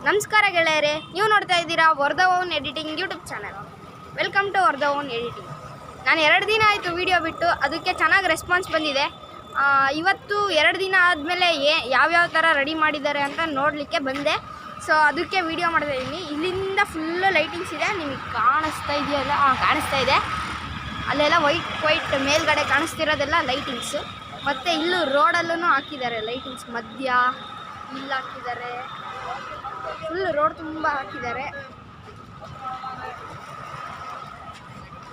ನಮಸ್ಕಾರ ಗೆಳೆಯರೇ, ನೀವು ನೋಡ್ತಾ ಇದ್ದೀರಾ Vardha own editing YouTube channel. Welcome to Vardha own editing. ನಾನು 2 ದಿನ ಆಯಿತು ವಿಡಿಯೋ ಬಿಟ್ಟು, ಅದಕ್ಕೆ ಚೆನ್ನಾಗಿ ರೆಸ್ಪಾನ್ಸ್ ಬಂದಿದೆ. ಇವತ್ತು 2 ದಿನ ಆದಮೇಲೆ ಯಾವ್ಯಾವ ಥರ ರೆಡಿ ಮಾಡಿದ್ದಾರೆ ಅಂತ ನೋಡಲಿಕ್ಕೆ ಬಂದೆ. ಸೊ ಅದಕ್ಕೆ ವಿಡಿಯೋ ಮಾಡ್ತಾ ಇದ್ದೀನಿ. ಇಲ್ಲಿಂದ ಫುಲ್ಲು ಲೈಟಿಂಗ್ಸ್ ಇದೆ, ನಿಮಗೆ ಕಾಣಿಸ್ತಾ ಇದೆಯಲ್ಲ? ಕಾಣಿಸ್ತಾ ಇದೆ. ಅಲ್ಲೆಲ್ಲ ವೈಟ್ ಮೇಲ್ಗಡೆ ಕಾಣಿಸ್ತಿರೋದೆಲ್ಲ ಲೈಟಿಂಗ್ಸು. ಮತ್ತು ಇಲ್ಲೂ ರೋಡಲ್ಲೂ ಹಾಕಿದ್ದಾರೆ ಲೈಟಿಂಗ್ಸ್. ಮಧ್ಯ ಇಲ್ಲಿ ಹಾಕಿದ್ದಾರೆ, ಫುಲ್ ರೋಡ್ ತುಂಬ ಹಾಕಿದ್ದಾರೆ.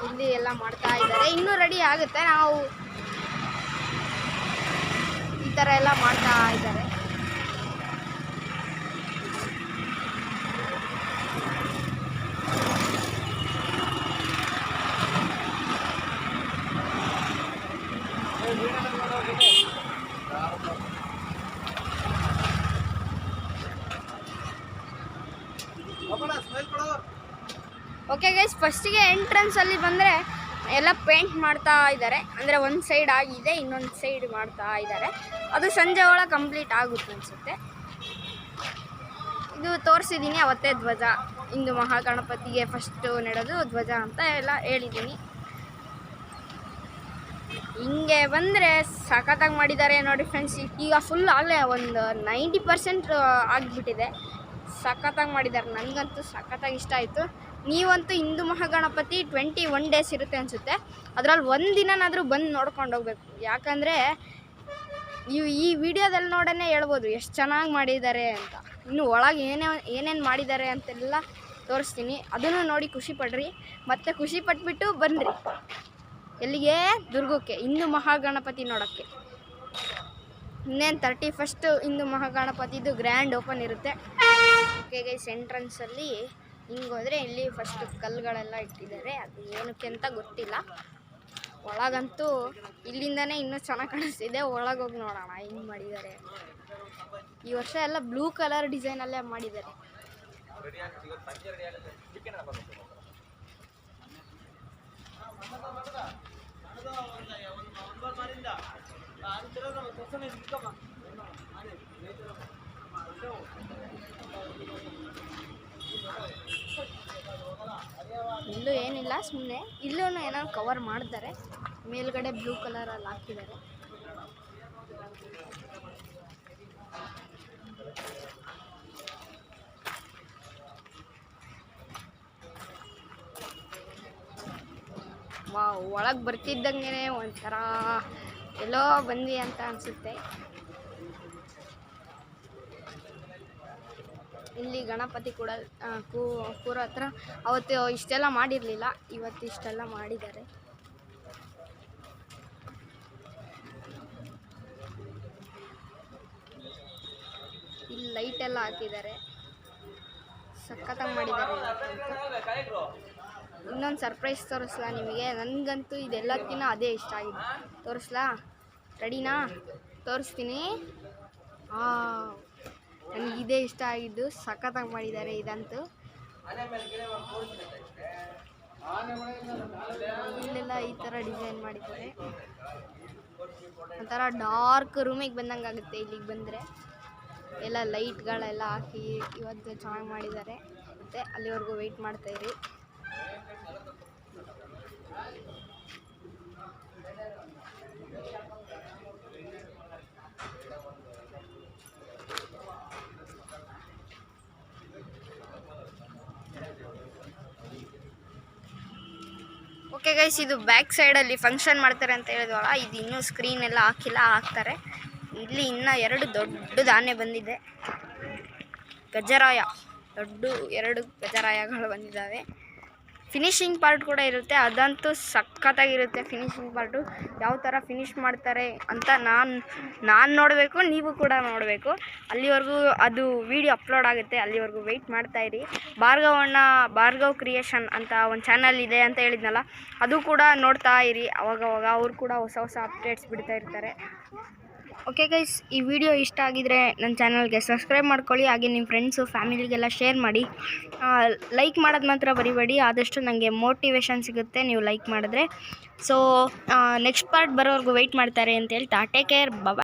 ಇಲ್ಲಿ ಎಲ್ಲ ಮಾಡ್ತಾ ಇದ್ದಾರೆ. ಇನ್ನೂ ರೆಡಿ ಆಗುತ್ತೆ. ನಾವು ಈ ಥರ ಎಲ್ಲ ಮಾಡ್ತಾ ಇದ್ದಾರೆ. ಓಕೆ ಗೈಸ್, ಫಸ್ಟಿಗೆ ಎಂಟ್ರೆನ್ಸಲ್ಲಿ ಬಂದರೆ ಎಲ್ಲ ಪೇಂಟ್ ಮಾಡ್ತಾ ಇದ್ದಾರೆ. ಅಂದರೆ ಒಂದು ಸೈಡ್ ಆಗಿದೆ, ಇನ್ನೊಂದು ಸೈಡ್ ಮಾಡ್ತಾ ಇದ್ದಾರೆ. ಅದು ಸಂಜೆ ಒಳಗೆ ಕಂಪ್ಲೀಟ್ ಆಗುತ್ತೆ ಅನಿಸುತ್ತೆ. ಇದು ತೋರಿಸಿದ್ದೀನಿ ಅವತ್ತೇ ಧ್ವಜ. ಹಿಂದೂ ಮಹಾಗಣಪತಿಗೆ ಫಸ್ಟು ನೆಡೋದು ಧ್ವಜ ಅಂತ ಎಲ್ಲ ಹೇಳಿದ್ದೀನಿ. ಹಿಂಗೆ ಬಂದರೆ ಸಖತ್ತಾಗಿ ಮಾಡಿದ್ದಾರೆ ನೋಡಿ ಫ್ರೆಂಡ್ಸ್. ಈಗ ಫುಲ್ ಆಗಲೇ ಒಂದು 90% ಆಗಿಬಿಟ್ಟಿದೆ. ಸಖತ್ತಾಗಿ ಮಾಡಿದ್ದಾರೆ. ನನಗಂತೂ ಸಖತ್ತಾಗಿ ಇಷ್ಟ ಆಯಿತು. ನೀವಂತೂ ಹಿಂದೂ ಮಹಾಗಣಪತಿ 21 ಡೇಸ್ ಇರುತ್ತೆ ಅನಿಸುತ್ತೆ. ಅದರಲ್ಲಿ ಒಂದು ದಿನನಾದರೂ ಬಂದು ನೋಡ್ಕೊಂಡು ಹೋಗ್ಬೇಕು. ಯಾಕಂದರೆ ನೀವು ಈ ವಿಡಿಯೋದಲ್ಲಿ ನೋಡೇ ಹೇಳ್ಬೋದು ಎಷ್ಟು ಚೆನ್ನಾಗಿ ಮಾಡಿದ್ದಾರೆ ಅಂತ. ಇನ್ನು ಒಳಗೆ ಏನೇನು ಮಾಡಿದ್ದಾರೆ ಅಂತೆಲ್ಲ ತೋರಿಸ್ತೀನಿ. ಅದನ್ನು ನೋಡಿ ಖುಷಿ ಪಡ್ರಿ. ಮತ್ತು ಖುಷಿ ಪಟ್ಬಿಟ್ಟು ಬನ್ನಿರಿ. ಎಲ್ಲಿಗೆ? ದುರ್ಗಕ್ಕೆ, ಹಿಂದೂ ಮಹಾಗಣಪತಿ ನೋಡೋಕ್ಕೆ. ಇನ್ನೇನು 31 ಹಿಂದೂ ಮಹಾಗಣಪತಿದು ಗ್ರ್ಯಾಂಡ್ ಓಪನ್ ಇರುತ್ತೆ. ಓಕೆ ಗೈಸ್, ಎಂಟ್ರೆನ್ಸಲ್ಲಿ ಹಿಂಗೆ ಹೋದರೆ ಇಲ್ಲಿ ಫಸ್ಟ್ ಕಲ್ಲುಗಳೆಲ್ಲ ಇಟ್ಟಿದ್ದಾರೆ. ಅದು ಏನಕ್ಕೆ ಅಂತ ಗೊತ್ತಿಲ್ಲ. ಒಳಗಂತೂ ಇಲ್ಲಿಂದನೇ ಇನ್ನೂ ಚೆನ್ನಾಗಿ ಕಾಣಿಸ್ತಿದೆ. ಒಳಗೋಗಿ ನೋಡೋಣ ಹಿಂಗೆ ಮಾಡಿದ್ದಾರೆ. ಈ ವರ್ಷ ಎಲ್ಲ ಬ್ಲೂ ಕಲರ್ ಡಿಸೈನಲ್ಲೇ ಮಾಡಿದ್ದಾರೆ. ಇಲ್ಲೂ ಏನಿಲ್ಲ, ಸುಮ್ಮನೆ ಇಲ್ಲೂ ಏನೋ ಕವರ್ ಮಾಡ್ತಾರೆ. ಮೇಲ್ಗಡೆ ಬ್ಲೂ ಕಲರಲ್ಲಿ ಹಾಕಿದ್ದಾರೆ. ವಾವ್, ಒಳಗೆ ಬರ್ತಿದ್ದಂಗೆ ಒಂಥರ ಎಲ್ಲೋ ಬಂದ್ವಿ ಅಂತ ಅನಿಸುತ್ತೆ. ಇಲ್ಲಿ ಗಣಪತಿ ಕೂಡ ಕೂರೋ ಹತ್ರ ಅವತ್ತು ಇಷ್ಟೆಲ್ಲ ಮಾಡಿರಲಿಲ್ಲ, ಇವತ್ತು ಇಷ್ಟೆಲ್ಲ ಮಾಡಿದ್ದಾರೆ. ಇಲ್ಲಿ ಲೈಟ್ ಎಲ್ಲ ಹಾಕಿದ್ದಾರೆ. ಸಖತ್ತಾಗಿ ಮಾಡಿದ್ದಾರೆ. ಇನ್ನೊಂದು ಸರ್ಪ್ರೈಸ್ ತೋರಿಸ್ಲಾ ನಿಮಗೆ? ನನಗಂತೂ ಇದೆಲ್ಲಕ್ಕಿಂತ ಅದೇ ಇಷ್ಟ ಆಗಿದೆ. ತೋರಿಸ್ಲಾ? ರೆಡಿನಾ? ತೋರಿಸ್ತೀನಿ. ನನಗಿದೇ ಇಷ್ಟ ಆಗಿದ್ದು. ಸಖತ್ತಾಗಿ ಮಾಡಿದ್ದಾರೆ ಇದಂತೂ. ಇಲ್ಲೆಲ್ಲ ಈ ಥರ ಡಿಸೈನ್ ಮಾಡಿದ್ದಾರೆ. ಒಂಥರ ಡಾರ್ಕ್ ರೂಮಿಗೆ ಬಂದಂಗೆ ಆಗುತ್ತೆ ಇಲ್ಲಿಗೆ ಬಂದರೆ. ಎಲ್ಲ ಲೈಟ್ಗಳೆಲ್ಲ ಹಾಕಿ ಇವತ್ತು ಚೆನ್ನಾಗಿ ಮಾಡಿದ್ದಾರೆ. ಮತ್ತು ಅಲ್ಲಿವರೆಗೂ ವೆಯ್ಟ್ ಮಾಡ್ತಾಯಿರಿ. ಓಕೆ ಗೈಸ್, ಇದು ಬ್ಯಾಕ್ ಸೈಡಲ್ಲಿ ಫಂಕ್ಷನ್ ಮಾಡ್ತಾರೆ ಅಂತ ಹೇಳಿದ್ವಲ್ಲ, ಇದು ಇನ್ನೂ ಸ್ಕ್ರೀನ್ ಎಲ್ಲ ಹಾಕ್ತಾರೆ. ಇಲ್ಲಿ ಇನ್ನೂ 2 ದೊಡ್ಡದು ಆನೆ ಬಂದಿದೆ. ಗಜರಾಯ, ದೊಡ್ಡ 2 ಗಜರಾಯಗಳು ಬಂದಿದ್ದಾವೆ. ಫಿನಿಶಿಂಗ್ ಪಾರ್ಟ್ ಕೂಡ ಇರುತ್ತೆ. ಅದಂತೂ ಸಖತ್ತಾಗಿರುತ್ತೆ ಫಿನಿಶಿಂಗ್ ಪಾರ್ಟು. ಯಾವ ಥರ ಫಿನಿಶ್ ಮಾಡ್ತಾರೆ ಅಂತ ನಾನು ನೋಡಬೇಕು, ನೀವು ಕೂಡ ನೋಡಬೇಕು. ಅಲ್ಲಿವರೆಗೂ ಅದು ವಿಡಿಯೋ ಅಪ್ಲೋಡ್ ಆಗುತ್ತೆ. ಅಲ್ಲಿವರೆಗೂ ವೆಯ್ಟ್ ಮಾಡ್ತಾಯಿರಿ. ಭಾರ್ಗವ್ ಕ್ರಿಯೇಷನ್ ಅಂತ ಒಂದು ಚಾನಲ್ ಇದೆ ಅಂತ ಹೇಳಿದ್ನಲ್ಲ, ಅದು ಕೂಡ ನೋಡ್ತಾ ಇರಿ. ಅವಾಗವಾಗ ಅವ್ರು ಕೂಡ ಹೊಸ ಅಪ್ಡೇಟ್ಸ್ ಬಿಡ್ತಾ ಇರ್ತಾರೆ. ಓಕೆ ಗೈಸ್, ಈ ವಿಡಿಯೋ ಇಷ್ಟ ಆಗಿದರೆ ನನ್ನ ಚಾನಲ್ಗೆ ಸಬ್ಸ್ಕ್ರೈಬ್ ಮಾಡ್ಕೊಳ್ಳಿ. ಹಾಗೆ ನಿಮ್ಮ ಫ್ರೆಂಡ್ಸು ಫ್ಯಾಮಿಲಿಗೆಲ್ಲ ಶೇರ್ ಮಾಡಿ. ಲೈಕ್ ಮಾಡೋದು ಮಾತ್ರ ಬರಿಬೇಡಿ. ಆದಷ್ಟು ನನಗೆ ಮೋಟಿವೇಶನ್ ಸಿಗುತ್ತೆ ನೀವು ಲೈಕ್ ಮಾಡಿದ್ರೆ. ಸೊ ನೆಕ್ಸ್ಟ್ ಪಾರ್ಟ್ ಬರೋವರೆಗೂ ವೆಯ್ಟ್ ಮಾಡ್ತಾರೆ ಅಂತ ಹೇಳ್ತಾ ಟೇಕ್ ಕೇರ್. ಬಾಯ್.